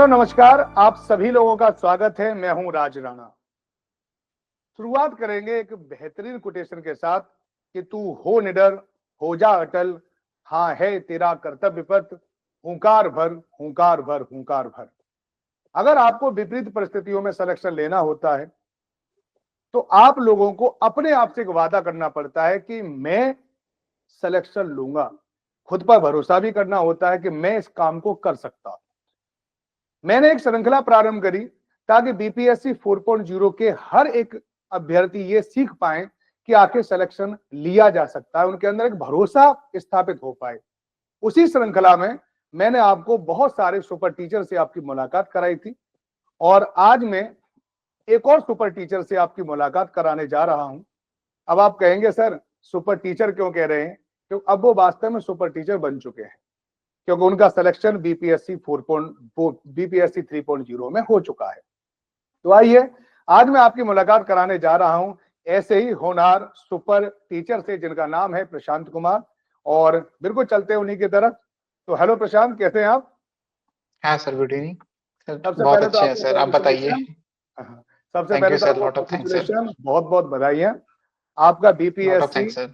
Hello नमस्कार, आप सभी लोगों का स्वागत है। मैं हूं राज राणा। शुरुआत करेंगे एक बेहतरीन कोटेशन के साथ कि तू हो निडर, हो जा अटल, हाँ है तेरा कर्तव्य पथ, हुंकार भर हुंकार भर हुंकार भर। अगर आपको विपरीत परिस्थितियों में सिलेक्शन लेना होता है तो आप लोगों को अपने आप से एक वादा करना पड़ता है कि मैं सिलेक्शन लूंगा। खुद पर भरोसा भी करना होता है कि मैं इस काम को कर सकता हूं। मैंने एक श्रृंखला प्रारंभ करी ताकि बीपीएससी 4.0 के हर एक अभ्यर्थी ये सीख पाए कि आखिर सिलेक्शन लिया जा सकता है, उनके अंदर एक भरोसा स्थापित हो पाए। उसी श्रृंखला में मैंने आपको बहुत सारे सुपर टीचर से आपकी मुलाकात कराई थी और आज मैं एक और सुपर टीचर से आपकी मुलाकात कराने जा रहा हूं। अब आप कहेंगे सर सुपर टीचर क्यों कह रहे हैं? क्योंकि अब वो वास्तव में सुपर टीचर बन चुके हैं, क्योंकि उनका सिलेक्शन बीपीएससी 3.0 में हो चुका है। तो आइए आज मैं आपकी मुलाकात कराने जा रहा हूं ऐसे ही होनहार सुपर टीचर से जिनका नाम है प्रशांत कुमार। और बिल्कुल चलते हैं उन्हीं की तरफ। तो हेलो प्रशांत, कैसे हैं आप? हाँ सर, गुड इवनिंग सर। सबसे बहुत पहले तो अच्छे हैं आपको सर, आप बताइए। कॉन्ग्रेचुलेशन। सबसे थैंक पहले यू तो सर, आपको lot of thanks sir. Congratulation, बहुत बहुत बधाई है। आपका lot of BPSC thanks sir.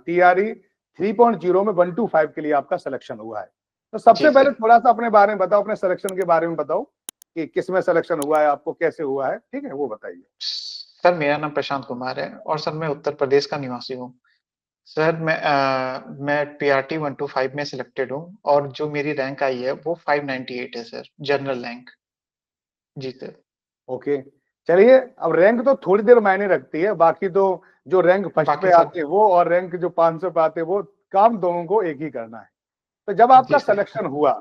TRE 3.0 में 125 के लिए आपका सिलेक्शन हुआ है। तो जी सबसे पहले सर। थोड़ा सा अपने बारे में बताओ, अपने सिलेक्शन के बारे में बताओ कि किस में सिलेक्शन हुआ है, आपको कैसे हुआ है, ठीक है, वो बताइए। सर मेरा नाम प्रशांत कुमार है और सर मैं उत्तर प्रदेश का निवासी हूँ। सर मैं पीआरटी 125 में सिलेक्टेड हूँ और जो मेरी रैंक आई है वो 598 है सर, जनरल रैंक। जी सर। ओके, चलिए अब रैंक तो थोड़ी देर मायने रखती है, बाकी तो जो रैंक फर्स्ट बाकी पे सर। आते हैं वो और रैंक जो 500 पे आते हैं वो, काम दोनों को एक ही करना है। तो जब जी आपका सर। सिलेक्शन हुआ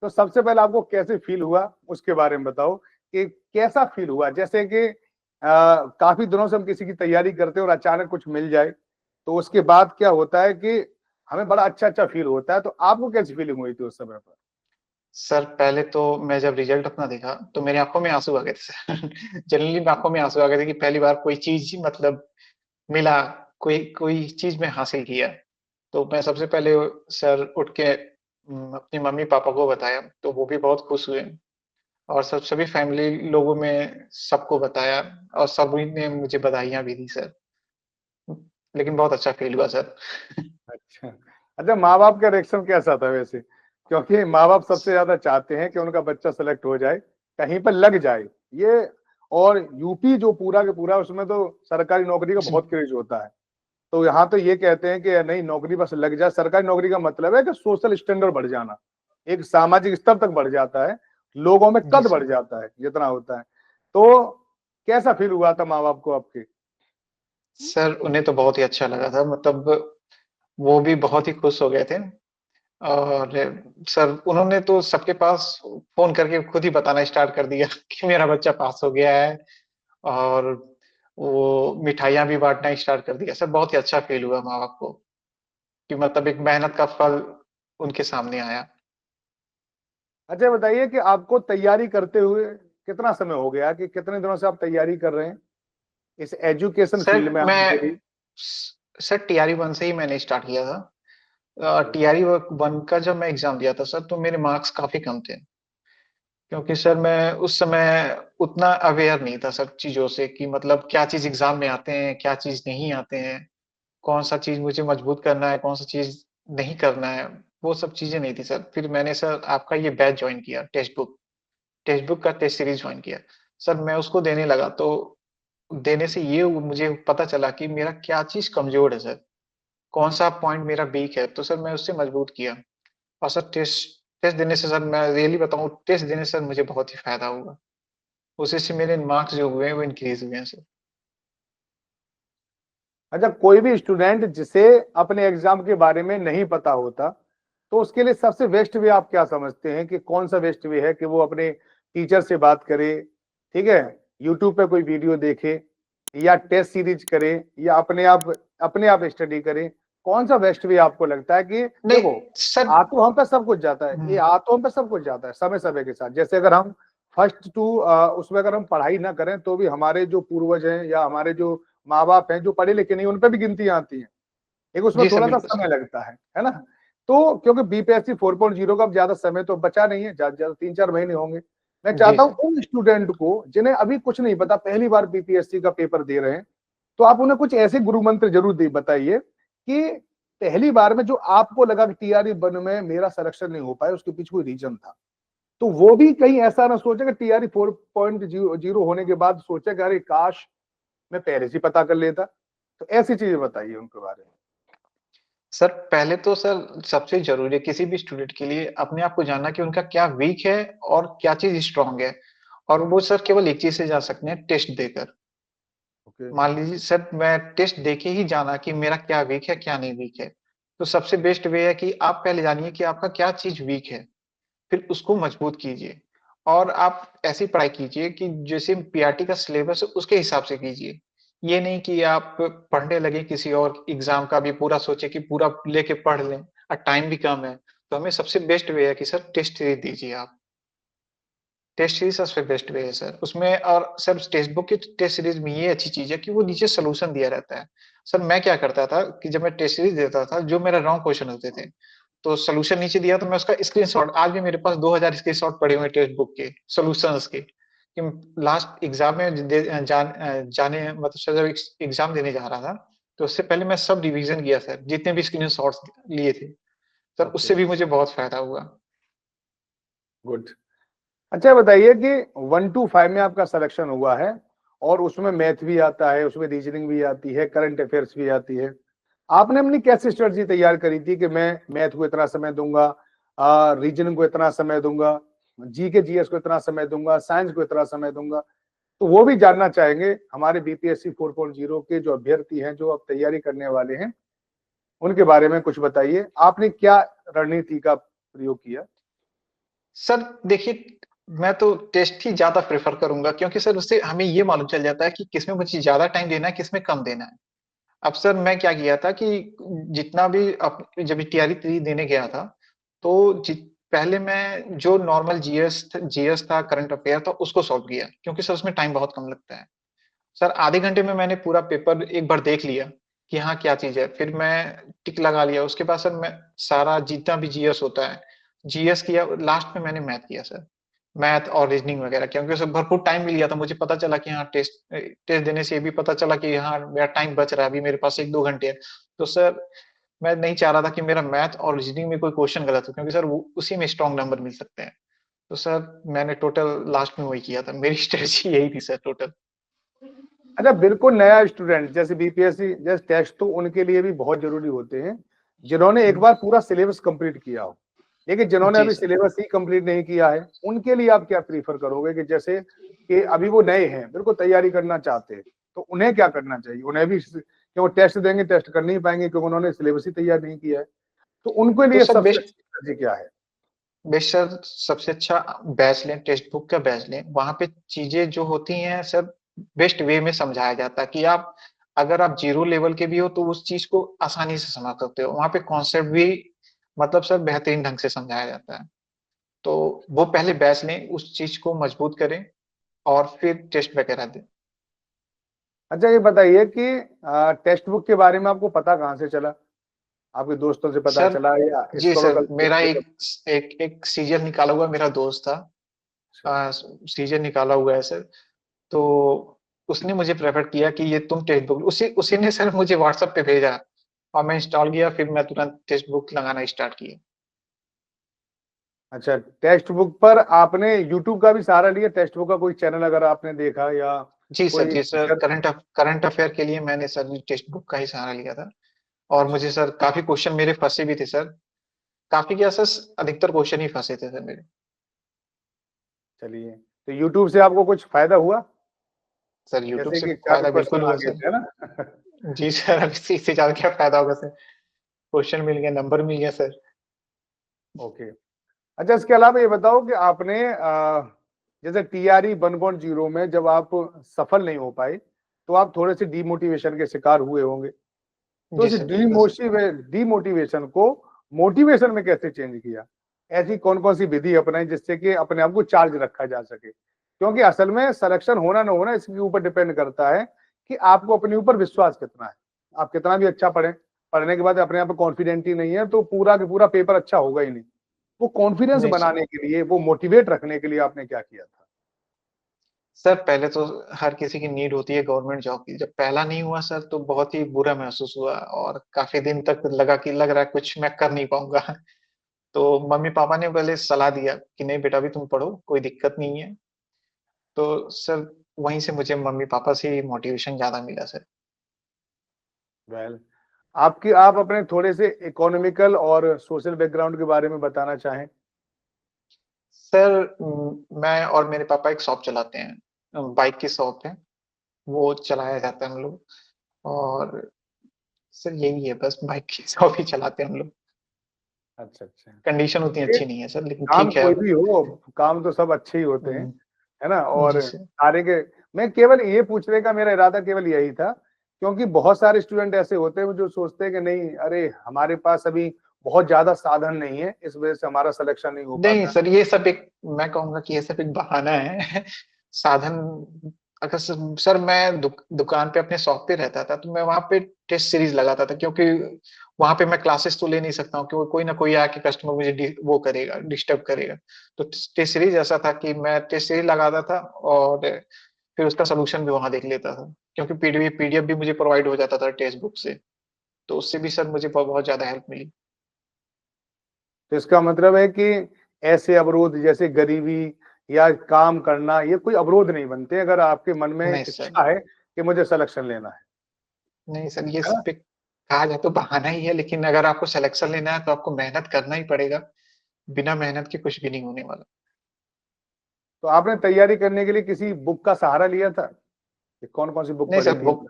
तो सबसे पहले आपको कैसे फील हुआ उसके बारे में बताओ कि कैसा फील हुआ। जैसे कि काफी दिनों से हम किसी की तैयारी करते हैं और अचानक कुछ मिल जाए तो उसके बाद क्या होता है कि हमें बड़ा अच्छा अच्छा फील होता है। तो आपको कैसी फीलिंग हुई थी उस समय पर? सर पहले तो मैं जब रिजल्ट अपना देखा तो मेरी आंखों में आंसू आ गए थे सर। जनरली आंखों में आंसू आ गए थे कि पहली बार कोई चीज मतलब मिला, कोई कोई चीज मैं हासिल किया। तो मैं सबसे पहले सर उठ के अपनी मम्मी पापा को बताया तो वो भी बहुत खुश हुए और सब सभी फैमिली लोगों में सबको बताया और सभी ने मुझे बधाइयां भी दी सर। लेकिन बहुत अच्छा फील हुआ सर। अच्छा, अच्छा, माँ बाप का रिएक्शन कैसा था वैसे? क्योंकि माँ बाप सबसे ज्यादा चाहते हैं कि उनका बच्चा सेलेक्ट हो जाए, कहीं पर लग जाए ये। और यूपी जो पूरा के पूरा, उसमें तो सरकारी नौकरी का बहुत क्रेज होता है। तो यहाँ तो ये कहते हैं कि नहीं, नौकरी बस लग जाए। सरकारी नौकरी का मतलब है कि सोशल स्टैंडर्ड बढ़ जाना, एक सामाजिक स्तर तक बढ़ जाता है, लोगों में जी कद बढ़ सर। जाता है जितना होता है। तो कैसा फील हुआ था माँ बाप को आपके? सर उन्हें तो बहुत ही अच्छा लगा था, मतलब वो भी बहुत ही खुश हो गए थे। और सर उन्होंने तो सबके पास फ़ोन करके खुद ही बताना स्टार्ट कर दिया कि मेरा बच्चा पास हो गया है और वो मिठाइयाँ भी बाँटना स्टार्ट कर दिया। सर बहुत ही अच्छा फ़ील हुआ माँ-बाप को कि मतलब एक मेहनत का फल उनके सामने आया। अच्छा बताइए कि आपको तैयारी करते हुए कितना समय हो गया, कि कितने दिनों से आप तैयारी कर रहे हैं इस एजुकेशन सर फील्ड में आने के मैं लिए? सर टीआरई 1 से ही मैंने स्टार्ट किया था। टीआरई 1 का जब मैं एग्ज़ाम दिया था सर तो मेरे मार्क्स काफ़ी कम थे। क्योंकि सर मैं उस समय उतना अवेयर नहीं था सर चीज़ों से कि मतलब क्या चीज़ एग्ज़ाम में आते हैं, क्या चीज़ नहीं आते हैं, कौन-सा चीज़ मुझे मजबूत करना है, कौन-सा चीज़ नहीं करना है, वो सब चीज़ें नहीं थी सर। फिर मैंने सर आपका ये बैच जॉइन किया, टेक्स्ट बुक का टेस्ट सीरीज़ जॉइन किया। सर मैं उसको देने लगा तो देने से ये मुझे पता चला कि मेरा क्या चीज़ कमज़ोर है सर, कौन-सा पॉइंट मेरा वीक है, तो सर मैं उससे मजबूत किया। और सर टेस्ट टेस्ट देने से सर मैं रियली बताऊँ, टेस्ट देने से सर मुझे बहुत ही फ़ायदा हुआ। उसी से मेरे मार्क्स जो हुए हैं वो इंक्रीज़ हुए हैं सर। अच्छा, कोई भी स्टूडेंट जिसे अपने एग्जाम के बारे में नहीं पता होता तो उसके लिए सबसे बेस्ट वे आप क्या समझते हैं कि कौन सा बेस्ट वे है कि वो अपने टीचर से बात करे, ठीक है, यूट्यूब पे कोई वीडियो देखे, या टेस्ट सीरीज करे, या अपने आप स्टडी करे? कौन सा बेस्ट वे आपको लगता है कि नहीं देखो, सर। आ तो हम पे सब कुछ जाता है, ये हुँ। आ तो हम पे सब कुछ जाता है समय समय के साथ। जैसे अगर हम फर्स्ट टू उसमें अगर हम पढ़ाई ना करें तो भी हमारे जो पूर्वज हैं या हमारे जो माँ बाप हैं जो पढ़े लिखे नहीं, उन पे भी गिनतियां आती हैं। एक उसमें जी सर, थोड़ा सा बिल्कुल समय सर। लगता है ना? तो क्योंकि बीपीएससी 4.0 का अब ज्यादा समय तो बचा नहीं है, ज्यादा 3-4 महीने होंगे। मैं जी चाहता हूँ सर। उन स्टूडेंट को जिन्हें अभी कुछ नहीं पता, पहली बार बीपीएससी का पेपर दे रहे हैं, तो आप उन्हें कुछ ऐसे गुरु मंत्र जरूर दे बताइए कि पहली बार में जो आपको लगा कि टीआरई वन में मेरा सिलेक्शन नहीं हो पाया, उसके पीछे कोई रीजन था, तो वो भी कहीं ऐसा ना सोचे कि टीआरई 4.0 होने के बाद सोचे कि अरे काश मैं पहले से ही पता कर लेता। तो ऐसी चीजें बताइए उनके बारे में। सर पहले तो सर सबसे ज़रूरी है किसी भी स्टूडेंट के लिए अपने आप को जानना कि उनका क्या वीक है और क्या चीज़ स्ट्रॉन्ग है। और वो सर केवल एक चीज़ से जा सकते हैं, टेस्ट देकर। ओके। मान लीजिए सर मैं टेस्ट देके ही जाना कि मेरा क्या वीक है, क्या नहीं वीक है। तो सबसे बेस्ट वे है कि आप पहले जानिए कि आपका क्या चीज़ वीक है, फिर उसको मजबूत कीजिए। और आप ऐसी पढ़ाई कीजिए कि जैसे पीआरटी का सिलेबस है उसके हिसाब से कीजिए। ये नहीं कि आप पढ़ने लगे किसी और एग्ज़ाम का भी पूरा सोचे कि पूरा लेके पढ़ लें और टाइम भी कम है। तो हमें सबसे बेस्ट वे है कि सर टेस्ट सीरीज़ दीजिए आप। टेस्ट सीरीज़ सबसे बेस्ट वे है सर। उसमें और सर टेक्स्ट बुक की टेस्ट सीरीज़ में ये अच्छी चीज़ है कि वो नीचे सॉल्यूशन दिया रहता है। सर मैं क्या करता था कि जब मैं टेस्ट सीरीज़ देता था, जो मेरा रॉन्ग क्वेश्चन होते थे, तो सॉल्यूशन नीचे दिया तो मैं उसका स्क्रीनशॉट आज भी मेरे पास 2000 स्क्रीनशॉट पड़े हुए हैं टेक्स्ट बुक के, सॉल्यूशंस के। कि लास्ट एग्ज़ाम में जाने मतलब सर जब एग्ज़ाम देने जा रहा था, तो उससे पहले मैं सब रिवीज़न किया सर, जितने भी स्क्रीनशॉट्स लिए थे। Sir okay. उससे भी मुझे बहुत फ़ायदा हुआ। गुड। अच्छा बताइए कि 1 to 5 में आपका सिलेक्शन हुआ है और उसमें मैथ भी आता है, उसमें रीजनिंग भी आती है, करंट अफेयर्स भी आती है। आपने अपनी कैसी स्ट्रेटजी तैयार करी थी कि मैं मैथ को इतना समय दूंगा, रीजनिंग को इतना समय दूंगा, जी के जीएस को इतना समय दूंगा, साइंस को इतना समय दूंगा? तो वो भी जानना चाहेंगे हमारे बीपीएससी 4.0 के जो अभ्यर्थी हैं, जो अब तैयारी करने वाले हैं, उनके बारे में कुछ बताइए। आपने क्या रणनीति का प्रयोग किया? सर देखिए, मैं तो टेस्ट ही ज़्यादा प्रेफ़र करूँगा क्योंकि सर उससे हमें ये मालूम चल जाता है कि किसमें मुझे ज़्यादा टाइम देना है, किसमें कम देना है। अब सर मैं क्या किया था कि जितना भी जब टीआरई 3 देने गया था, तो पहले मैं जो नॉर्मल जीएस था, करंट अफ़ेयर था, उसको सॉल्व किया क्योंकि सर उसमें टाइम बहुत कम लगता है। सर आधे घंटे में मैंने पूरा पेपर एक बार देख लिया कि हाँ, क्या चीज़ है। फिर मैं टिक लगा लिया। उसके बाद सर मैं सारा जितना भी जीएस होता है, जीएस किया, लास्ट में मैंने मैथ किया सर। मैथ और रीज़निंग वगैरह क्योंकि उसमें भरपूर टाइम मिल गया था। मुझे पता चला कि हाँ, टेस्ट देने से ये भी पता चला कि हाँ, मेरा टाइम बच रहा है, अभी मेरे पास 1-2 घंटे हैं। तो सर मैं नहीं चाह रहा था कि मेरा मैथ और रीज़निंग में कोई क्वेश्चन गलत हो क्योंकि सर वो उसी में स्ट्रॉन्ग नंबर मिल सकते हैं। तो सर मैंने टोटल लास्ट में वही किया था। मेरी स्ट्रेटजी यही थी सर टोटल। अच्छा, बिल्कुल नया स्टूडेंट जैसे बीपीएससी जैसे टेस्ट तो उनके लिए भी बहुत जरूरी होते हैं, जिन्होंने एक बार पूरा सिलेबस कंप्लीट किया हो। लेकिन जिन्होंने जी अभी सर। सिलेबस ही कंप्लीट नहीं किया है, उनके लिए आप क्या प्रीफर करोगे कि जैसे कि अभी वो नए हैं, बिल्कुल तैयारी करना चाहते हैं, तो उन्हें क्या करना चाहिए? उन्हें भी कि वो टेस्ट देंगे, टेस्ट कर नहीं पाएंगे क्योंकि उन्होंने सिलेबस ही तैयार नहीं किया है, तो उनके तो लिए सर सबसे बेस्ट अच्छी स्ट्रेटजी क्या है? बेस्ट सर सबसे अच्छा बैच लें, टेक्स्ट बुक का बैच लें। वहाँ पे चीज़ें जो होती हैं सर बेस्ट वे में समझाया जाता है कि आप अगर आप ज़ीरो लेवल के भी हो तो उस चीज़ को आसानी से समझ सकते हो। वहाँ पे कॉन्सेप्ट भी मतलब सर बेहतरीन ढंग से समझाया जाता है। तो वो पहले बैच लें, उस चीज़ को मजबूत करें और फिर टेस्ट वगैरह दें। अच्छा ये बताइए कि टेक्स्ट बुक के बारे में आपको पता कहाँ से चला? आपके दोस्तों से पता सर चला या जी सर, हिस्टोरिकल मेरा सोर्स से? एक सीजन निकाला हुआ मेरा दोस्त था। अच्छा। सीजन निकाला हुआ है सर। तो उसने मुझे प्रेफ़र किया कि ये तुम टेक्स्ट बुक उसी उसी ने सर मुझे व्हाट्सएप पे भेजा और मैं इंस्टॉल किया फिर मैं तुरंत टेक्स्ट बुक लगाना स्टार्ट किया। अच्छा, टेक्स्ट बुक पर आपने यूट्यूब का भी सहारा लिया? टेक्स्ट बुक का कोई चैनल अगर आपने देखा या कोई जी सर, टीचर? करंट अफ़ेयर के लिए मैंने सर टेक्स्ट बुक का ही सहारा लिया था और अच्छा, मुझे सर काफ़ी क्वेश्चन मेरे फँसे भी थे सर। काफ़ी क्या सर अधिकतर क्वेश्चन ही फँसे थे सर मेरे। चलिए। तो यूट्यूब से आपको कुछ फ़ायदा हुआ? सर यूट्यूब जैसे से कि 4 फ़ायदा बिल्कुल क्वेश्चन आ हुआ गए सर। थे, है ना? जी सर, अब इससे ज़्यादा क्या फ़ायदा होगा सर। क्वेश्चन मिल गया, नंबर मिल गया सर। ओके। अच्छा, इसके अलावा ये बताओ कि आपने जैसे टीआरई 1.0 में जब आप सफल नहीं हो पाए, तो आप थोड़े-से डिमोटिवेशन के शिकार हुए होंगे। तो जी इस सर, बिल्कुल सर। डिमोटिवेशन को मोटिवेशन में कैसे चेंज किया? ऐसी कौन-कौन सी विधि अपनाई जिससे कि अपने आप को चार्ज रखा जा सके? क्योंकि असल में सिलेक्शन होना ना होना इसके ऊपर डिपेंड करता है कि आपको अपने ऊपर विश्वास कितना है। आप कितना भी अच्छा पढ़ें, पढ़ने के बाद अपने आप में कॉन्फिडेंट ही नहीं है, तो पूरा का पूरा पेपर अच्छा होगा ही नहीं। वो कॉन्फिडेंस नहीं सर। बनाने के लिए, वो मोटिवेट रखने के लिए आपने क्या किया था? सर पहले तो हर किसी की नीड होती है गवर्नमेंट जॉब की। जब पहला नहीं हुआ सर तो बहुत ही बुरा महसूस हुआ और काफ़ी दिन तक लग रहा है कुछ मैं कर नहीं पाऊँगा। तो मम्मी-पापा ने पहले सलाह दिया कि नहीं बेटा अभी तुम पढ़ो, कोई दिक्कत नहीं है। तो सर वहीं से मुझे मम्मी-पापा से ही मोटिवेशन ज़्यादा मिला सर। वेल, आप अपने थोड़े से इकोनॉमिकल और सोशल बैकग्राउंड के बारे में बताना चाहें? सर मैं और मेरे पापा एक शॉप चलाते हैं। बाइक की शॉप है, वो चलाया जाता है हम लोग और सर यही है बस बाइक की शॉप ही चलाते हैं हम लोग। अच्छा, अच्छा। कंडीशन उतनी ये अच्छी नहीं है सर लेकिन काम ठीक है कोई अब। भी हो, काम तो सब अच्छे ही होते हैं, हुँ, है ना? जी और सर। सारे के मैं केवल ये पूछने का मेरा इरादा केवल यही था, क्योंकि बहुत सारे स्टूडेंट ऐसे होते हैं जो सोचते हैं कि नहीं, अरे हमारे पास अभी बहुत ज़्यादा साधन नहीं है, इस वजह से हमारा सिलेक्शन नहीं हो नहीं पाता है। सर ये सब एक मैं कहूँगा कि ये सब एक बहाना है। साधन अगर सर मैं दुकान पे अपने शॉप पे रहता था तो मैं वहाँ पे टेस्ट सीरीज़ लगाता था क्योंकि वहाँ पे मैं क्लासेस तो ले नहीं सकता हूँ क्योंकि कोई ना कोई आके कस्टमर मुझे वो करेगा, डिस्टर्ब करेगा। तो टेस्ट सीरीज़ ऐसा था कि मैं टेस्ट सीरीज़ लगाता था और फिर उसका सॉल्यूशन भी वहाँ देख लेता था। क्योंकि पीडीएफ भी मुझे प्रोवाइड हो जाता था टेक्स्ट बुक से। तो उससे भी सर मुझे बहुत ज़्यादा हेल्प मिली। तो इसका मतलब है कि ऐसे अवरोध जैसे गरीबी या काम करना, ये कोई अवरोध नहीं बनते अगर आपके मन में नहीं सर। इच्छा है कि मुझे सिलेक्शन लेना नहीं सर, ये है ना? सब एक कहा जाए तो बहाना ही है, लेकिन अगर आपको सिलेक्शन लेना है तो आपको मेहनत करना ही पड़ेगा। बिना मेहनत के कुछ भी नहीं होने वाला। तो आपने तैयारी करने के लिए किसी बुक का सहारा लिया था? कि कौन-कौन सी बुक नहीं पढ़ी सर, थी? बुक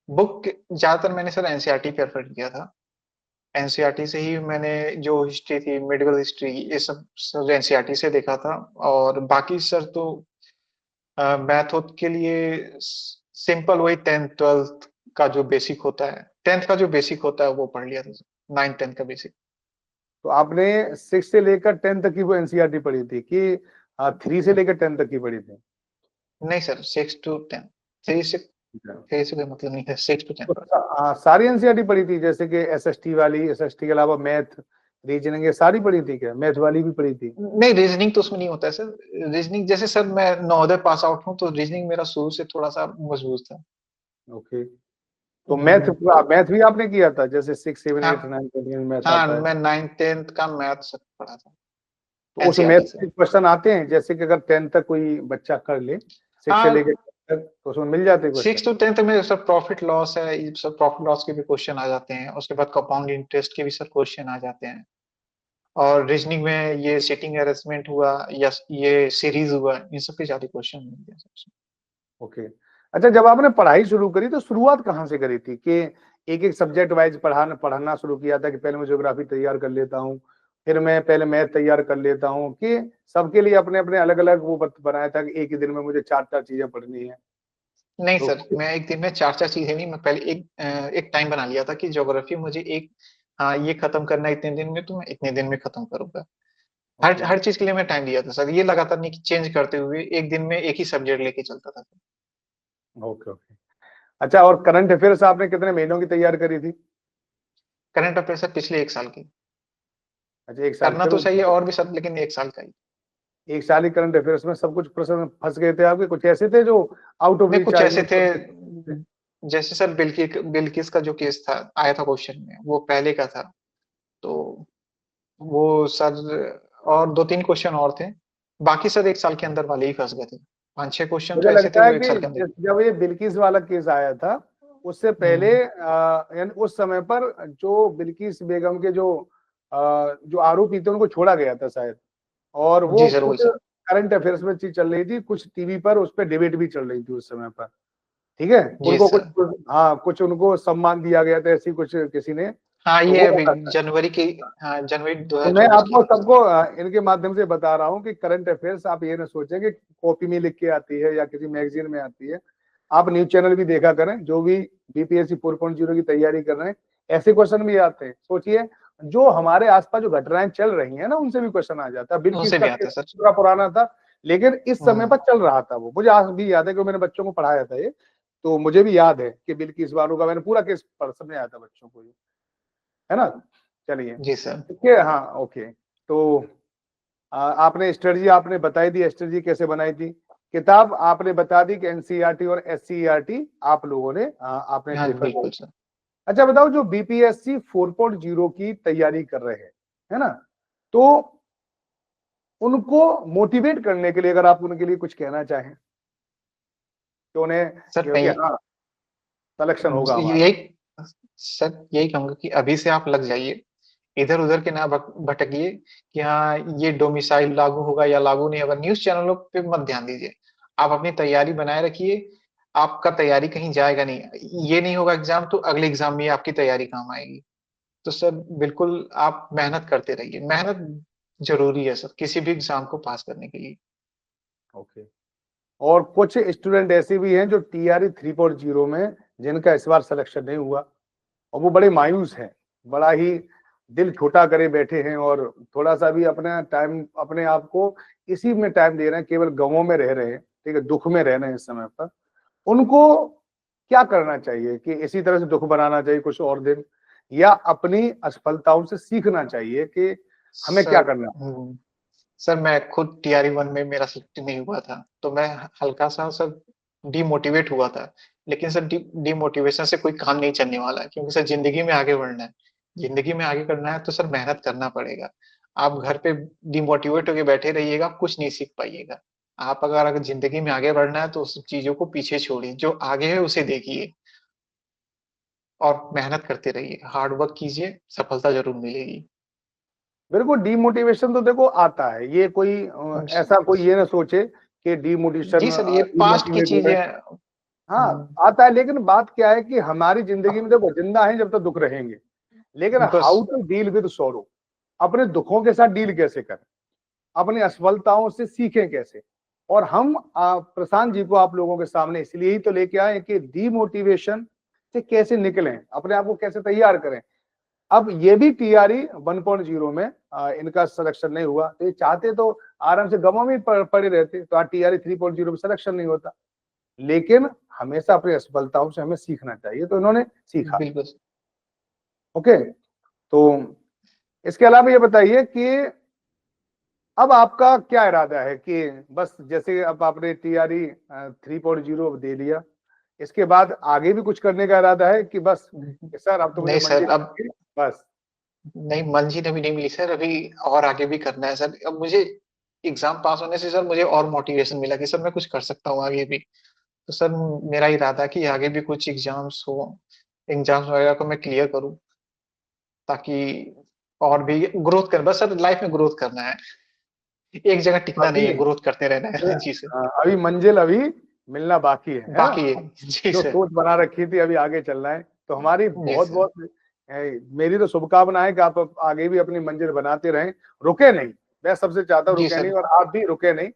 बुक ज़्यादातर मैंने सर एनसीईआरटी प्रेफ़र किया था। एनसीईआरटी से ही मैंने जो हिस्ट्री थी, मेडिकल हिस्ट्री ये सब सर एनसीईआरटी से देखा था और बाकी सर तो मैथ ओथ के लिए सिंपल वही 10th-12th का जो बेसिक होता है 10th का जो बेसिक होता है वो पढ़ लिया था सर। 9th-10th का बेसिक। तो आपने 6 से लेकर 10 तक की वो एनसीईआरटी पढ़ी थी कि 3 से लेकर 10 तक की पढ़ी थी? नहीं सर 6 to 10 3 से अच्छा। 3 से कोई मतलब नहीं है 6 to 10 तो सारी एनसीईआरटी पढ़ी थी जैसे कि एसएसटी वाली, एसएसटी के अलावा मैथ, रीजनिंग, ये सारी पढ़ी थी क्या? मैथ वाली भी पढ़ी थी? नहीं रीजनिंग तो उसमें नहीं होता है सर। रीजनिंग जैसे सर मैं नवोदय पास आउट हूँ तो रीजनिंग मेरा शुरू से थोड़ा-सा मजबूत था। ओके। तो मैथ तो मैथ भी आपने किया था जैसे 6, 7, हाँ, 8, 9, 10 में मैथ हाँ आता है? मैं 9th-10th का मैथ सब पढ़ा था तो उस मैथ एनसीईआरटी से। के क्वेश्चन आते हैं जैसे कि अगर 10 तक कोई बच्चा कर ले, 6 से हाँ लेके 10 तक, तो उसमें मिल जाते हैं 6 क्वेश्चन? to 10th में सर प्रॉफिट लॉस है, ये सब प्रॉफिट लॉस के भी क्वेश्चन आ जाते हैं। उसके बाद कंपाउंड इंटरेस्ट के भी सर क्वेश्चन आ जाते हैं। और रीजनिंग में ये सीटिंग अरेंजमेंट हुआ या ये सीरीज हुआ, इन सब के ज़्यादा क्वेश्चन मिलते हैं सबसे। ओके। अच्छा, जब आपने पढ़ाई शुरू करी तो शुरुआत कहाँ से करी थी कि एक-एक सब्जेक्ट वाइज़ पढ़ना शुरू किया था कि पहले मैं ज्योग्राफी तैयार कर लेता हूँ, फिर मैं पहले मैथ तैयार कर लेता हूँ, कि सबके लिए अपने-अपने अलग-अलग वो बनाया था कि एक ही दिन में मुझे 4-4 चीज़ें पढ़नी है? नहीं तो सर, मैं एक दिन में 4-4 चीज़ें नहीं, मैं पहले एक टाइम बना लिया था कि ज्योग्राफी मुझे ये खत्म करना है इतने दिन में तो मैं इतने दिन में खत्म करूँगा। हर ओके, हर चीज़ के लिए मैं टाइम दिया था सर, ये लगातार नहीं कि चेंज करते हुए एक दिन में एक ही सब्जेक्ट लेके चलता था। Okay, okay. अच्छा, और करंट अफेयर्स आपने कितने महीनों की तैयार करी थी? करंट अफेयर सर पिछले 1 साल की। अच्छा, 1 साल करना फिर तो चाहिए और भी सर लेकिन 1 साल का ही। 1 साल ही करंट अफेयर्स में सब कुछ प्रश्न फँस गए थे आपके? कुछ ऐसे थे जो आउट ऑफ नहीं रीच कुछ आए ऐसे हुए थे थे? जैसे सर बिल्किस का जो केस था आया था क्वेश्चन में, वो पहले का था। तो वो सर और 2-3 क्वेश्चन और थे। बाकी सर 1 साल के अंदर वाले ही फँस गए थे। 5-6 क्वेश्चन तो मुझे ऐसे थे लगता है वो 1 कि साल के अंदर। जब ये बिल्किस वाला केस आया था, उससे पहले हुँ। यानी उस समय पर जो बिल्किस बेगम के जो आरोपी थे उनको छोड़ा गया था शायद, और वो जी सर, वही कुछ सर। करंट अफेयर्स में चीज़ चल रही थी, कुछ टीवी पर उस पे डिबेट भी चल रही थी उस समय पर, ठीक है? जी उनको सर। हाँ, कुछ उनको सम्मान दिया गया था, ऐसी कुछ किसी ने, हाँ, तो ये वो अभी वाला था। जनवरी की हाँ, जनवरी तो मैं 2024 की आपको है। सबको इनके माध्यम से बता रहा हूँ कि करंट अफेयर्स आप ये ना सोचें कि कॉपी में लिख के आती है या किसी मैगज़ीन में आती है। आप न्यूज़ चैनल भी देखा करें, जो भी बीपीएससी 4.0 की तैयारी कर रहे हैं, ऐसे क्वेश्चन भी आते हैं। सोचिए, जो हमारे आस-पास जो घटनाएँ चल रही हैं ना, उनसे भी क्वेश्चन आ जाता है। बिल्किस उनसे का भी आता केस है सर। थोड़ा पुराना था, लेकिन इस समय पर हुँ। चल रहा था वो। मुझे आज भी याद है कि मैंने बच्चों को पढ़ाया था ये, तो मुझे भी याद है कि बिल्किस बानो का मैंने पूरा केस समझाया था बच्चों को ये, है ना? चलिए, जी सर। देखिए हाँ, ओके। तो आपने स्ट्रेटजी आपने बताई दी, स्ट्रेटजी कैसे बनाई थी। किताब आपने बता दी कि एनसीईआरटी और एससीईआरटी आप लोगों ने आपने हाँ प्रेफर बिल्कुल किया। सर। अच्छा बताओ, जो बीपीएससी 4.0 की तैयारी कर रहे हैं, है ना, तो उनको मोटिवेट करने के लिए अगर आप उनके लिए कुछ कहना चाहें तो उन्हें सर कि हाँ सिलेक्शन होगा हमारा। यही सर यही कहूंगा कि अभी से आप लग जाइए, इधर उधर के ना भटकिए कि हाँ ये डोमिसाइल लागू होगा या लागू नहीं होगा, न्यूज चैनलों पे मत ध्यान दीजिए। आप अपनी तैयारी बनाए रखिए, आपका तैयारी कहीं जाएगा नहीं। ये नहीं होगा एग्जाम तो अगले एग्जाम में आपकी तैयारी काम आएगी। तो सर बिल्कुल आप मेहनत करते रहिए, मेहनत जरूरी है सर किसी भी एग्जाम को पास करने के लिए। ओके। और कुछ स्टूडेंट ऐसे भी हैं जो टीआरई 3.0 में जिनका इस बार सिलेक्शन नहीं हुआ और वो बड़े मायूस हैं, बड़ा ही दिल छोटा करे बैठे हैं और थोड़ा सा भी अपना टाइम अपने आप को इसी में टाइम दे रहे हैं, केवल गमों में रह रहे हैं, ठीक है, दुख में रह रहे हैं इस समय पर। उनको क्या करना चाहिए कि इसी तरह से दुख बनाना चाहिए कुछ और दिन, या अपनी असफलताओं से सीखना चाहिए कि हमें क्या सर करना है? सर मैं खुद टीआरई 1 में मेरा सिलेक्ट नहीं हुआ था, तो मैं हल्का सा सर डिमोटिवेट हुआ था। लेकिन सर डिमोटिवेशन से कोई काम नहीं चलने वाला है, क्योंकि सर जिंदगी में आगे बढ़ना है। जिंदगी में आगे करना है तो सर मेहनत करना पड़ेगा। आप घर पे डिमोटिवेट होके बैठे रहिएगा, कुछ नहीं सीख पाइएगा। आप अगर जिंदगी में आगे बढ़ना है तो उस चीजों को पीछे छोड़िए, जो आगे है उसे देखिए और मेहनत करते रहिए, हार्ड वर्क कीजिए, सफलता जरूर मिलेगी। बिल्कुल, डीमोटिवेशन तो देखो आता है, ये कोई ऐसा कोई ये ना सोचे कि जी डीमोटिवेशन सर ये पास्ट की डीमोटिवेट हो चीजें। गए। हाँ आता है, लेकिन बात क्या है कि हमारी जिंदगी में देखो जिंदा है जब तक दुख रहेंगे, लेकिन बस हाउ टू डील विद सोरो, अपने दुखों के साथ डील कैसे करें, अपनी असफलताओं से सीखें कैसे। और हम प्रशांत जी को आप लोगों के सामने इसलिए ही तो लेके आए कि डीमोटिवेशन से कैसे निकलें, अपने आप को कैसे तैयार करें। अब ये भी टीआरई 1.0 में इनका सिलेक्शन नहीं हुआ, तो ये चाहते तो आराम से गमों में पड़े रहते, तो आज टीआरई 3.0 में सिलेक्शन नहीं होता। लेकिन हमेशा अपनी असफलताओं से हमें सीखना चाहिए, तो इन्होंने सीखा। बिल्कुल। ओके। तो इसके अलावा ये बताइए कि अब आपका क्या इरादा है कि बस जैसे अब आपने टीआरई 3.0 दे लिया, इसके बाद आगे भी कुछ करने का इरादा है कि बस सर अब तो मुझे नहीं सर मंजिल अब मिल गई, बस? नहीं, मंजिल अभी नहीं मिली सर, अभी और आगे भी करना है सर। अब मुझे एग्जाम पास होने से सर मुझे और मोटिवेशन मिला कि सर मैं कुछ कर सकता हूँ आगे भी। तो सर मेरा इरादा है कि आगे भी कुछ एग्जाम्स वगैरह को मैं क्लियर करूँ, ताकि और भी ग्रोथ कर, बस सर लाइफ में ग्रोथ करना है, एक जगह टिकना नहीं अभी है, ग्रोथ करते रहना है। जी सर। अभी मंजिल अभी मिलना बाकी है ना। बाकी है जी जो सर। सोच बना रखी थी अभी आगे चलना है, तो हमारी जी बहुत सर। बहुत मेरी तो शुभकामना है कि आप आगे भी अपनी मंजिल बनाते रहें, रुके नहीं। मैं सबसे चाहता हूँ जी रुके नहीं, सर। और आप भी रुके नहीं।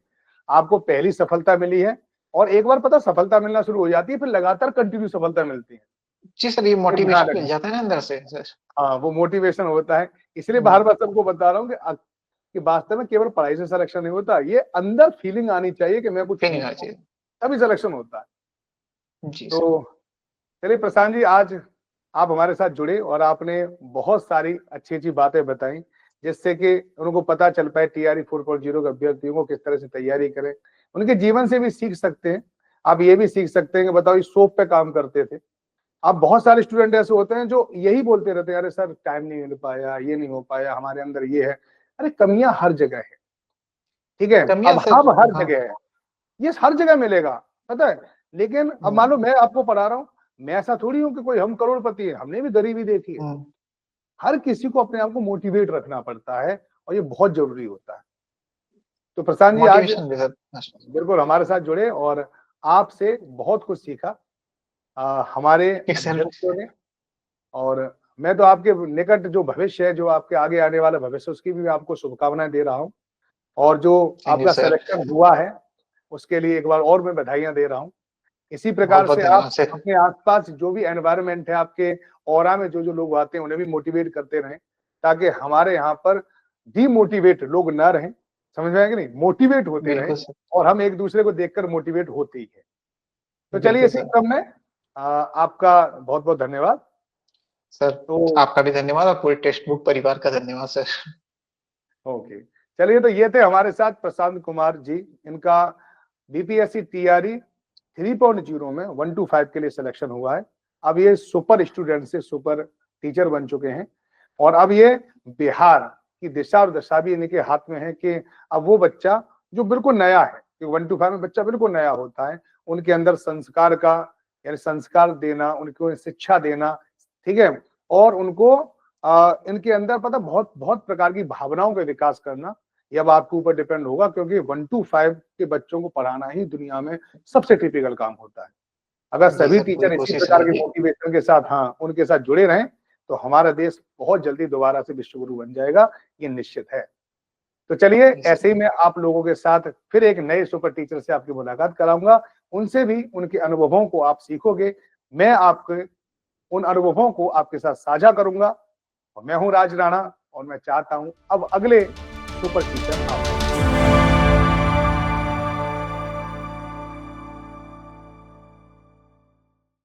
आपको पहली सफलता मिली है, और एक बार पता सफलता मिलना शुरू हो जाती है फिर लगातार कंटिन्यू सफलता मिलती है। जी सर ये ये ध्यान मोटिवेशन मिल रखना। जाता है ना अंदर से सर। हाँ वो मोटिवेशन होता है। इसलिए हम्म, बार बार सबको बता रहा हूँ कि वास्तव में केवल पढ़ाई से सिलेक्शन नहीं होता, ये अंदर फीलिंग आनी चाहिए कि मैं कुछ फीलिंग सीख आनी रहा हूँ, चाहिए। तभी सिलेक्शन होता है। जी सर। तो चलिए प्रशांत जी, आज आप हमारे साथ जुड़े और आपने बहुत सारी अच्छी अच्छी बातें बताई, जिससे कि उनको पता चल पाए टीआरई 4.0 के अभ्यर्थियों को किस तरह से तैयारी करें। उनके जीवन से भी सीख सकते हैं। आप ये भी सीख सकते हैं कि बताओ इस सोप पे काम करते थे। अब बहुत सारे स्टूडेंट ऐसे होते हैं जो यही बोलते रहते हैं, अरे सर टाइम नहीं मिल पाया, ये नहीं हो पाया, हमारे अंदर ये है। अरे कमियां हर जगह है, ठीक है, कमियां सर। अभाव हर हाँ। जगह है, ये हर जगह मिलेगा, पता है। लेकिन अब मान लो मैं आपको पढ़ा रहा हूं, मैं ऐसा थोड़ी हूं कि कोई हम करोड़पति है, हमने भी गरीबी देखी है। हम्म, हर किसी को अपने आप को मोटिवेट रखना पड़ता है, और ये बहुत जरूरी होता है। तो प्रशांत जी आज मोटिवेशन भी सर। बिल्कुल हमारे साथ जुड़े और आपसे बहुत कुछ सीखा, हमारे एक सर। अभ्यर्थियों ने। और मैं तो आपके निकट जो भविष्य है, जो आपके आगे आने वाला भविष्य, उसकी भी मैं आपको शुभकामनाएं दे रहा हूं। और जो थैंक यू आपका सर। सिलेक्शन हुआ है उसके लिए एक बार और मैं बधाइयां दे रहा हूं। इसी बहुत प्रकार बहुत से आप धन्यवाद सर। अपने आसपास जो भी एनवायरनमेंट है आपके, ऑरा में जो जो लोग आते हैं उन्हें भी मोटिवेट करते रहें, ताकि हमारे यहाँ पर डीमोटिवेट लोग ना रहें। समझ में आया कि नहीं, मोटिवेट होते रहें, बिल्कुल सर। और हम एक दूसरे को देखकर मोटिवेट होते ही है। तो चलिए बिल्कुल इसी सर। क्रम में आपका बहुत बहुत धन्यवाद। सर तो आपका भी धन्यवाद और पूरे टेक्स्ट बुक परिवार का धन्यवाद सर। ओके, चलिए, तो ये थे हमारे साथ प्रशांत कुमार जी। इनका बीपीएससी टीआरई 3.0 में 1 to 5 के लिए सिलेक्शन हुआ है। अब ये सुपर स्टूडेंट से सुपर टीचर बन चुके हैं और अब ये बिहार की दिशा और दशा भी इनके हाथ में है कि अब वो बच्चा जो बिल्कुल नया है, 1 to 5 में बच्चा बिल्कुल नया होता है, उनके अंदर संस्कार का यानी संस्कार देना, उनको शिक्षा देना, ठीक है, और उनको इनके अंदर पता बहुत बहुत प्रकार की भावनाओं का विकास करना, ये अब आपके ऊपर डिपेंड होगा, क्योंकि 1 to 5 के बच्चों को पढ़ाना ही दुनिया में सबसे टिपिकल काम होता है। अगर जी सभी सर, टीचर पूरी इसी कोशिश प्रकार के रहेगी। मोटिवेशन के साथ उनके साथ जुड़े रहें, तो हमारा देश बहुत जल्दी दोबारा से विश्वगुरु बन जाएगा, ये निश्चित है। तो चलिए, जी सर। ऐसे ही मैं आप लोगों के साथ फिर एक नए सुपर टीचर से आपकी मुलाकात कराऊंगा, उनसे भी उनके अनुभवों को आप सीखोगे, मैं आपके उन अनुभवों को आपके साथ साझा करूंगा। और मैं हूं राज राणा और मैं चाहता हूं अब अगले सुपर टीचर आप